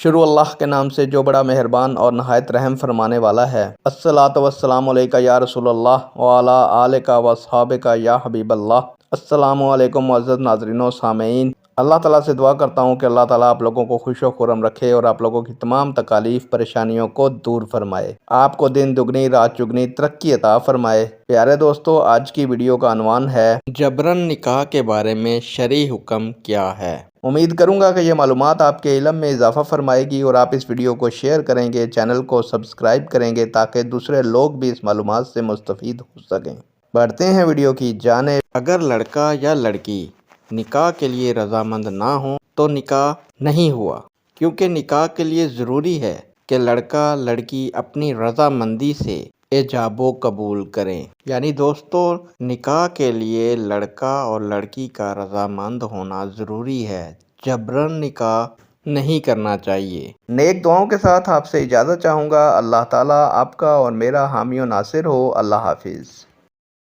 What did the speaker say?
شروع اللہ کے نام سے جو بڑا مہربان اور نہایت رحم فرمانے والا ہے۔ الصلاۃ والسلام علیکہ یا رسول اللہ وعلی آلک واصحابک یا حبیب اللہ۔ السلام علیکم معزز ناظرین و سامعین، اللہ تعالیٰ سے دعا کرتا ہوں کہ اللہ تعالیٰ آپ لوگوں کو خوش و خرم رکھے اور آپ لوگوں کی تمام تکالیف پریشانیوں کو دور فرمائے، آپ کو دن دگنی رات چگنی ترقی عطا فرمائے۔ پیارے دوستو، آج کی ویڈیو کا عنوان ہے جبرن نکاح کے بارے میں شرعی حکم کیا ہے۔ امید کروں گا کہ یہ معلومات آپ کے علم میں اضافہ فرمائے گی اور آپ اس ویڈیو کو شیئر کریں گے، چینل کو سبسکرائب کریں گے تاکہ دوسرے لوگ بھی اس معلومات سے مستفید ہو سکیں۔ بڑھتے ہیں ویڈیو کی جانب۔ اگر لڑکا یا لڑکی نکاح کے لیے رضامند نہ ہوں تو نکاح نہیں ہوا، کیونکہ نکاح کے لیے ضروری ہے کہ لڑکا لڑکی اپنی رضامندی سے ایجاب و قبول کریں۔ یعنی دوستو، نکاح کے لیے لڑکا اور لڑکی کا رضامند ہونا ضروری ہے، جبرن نکاح نہیں کرنا چاہیے۔ نیک دعاؤں کے ساتھ آپ سے اجازت چاہوں گا۔ اللہ تعالیٰ آپ کا اور میرا حامی و ناصر ہو۔ اللہ حافظ۔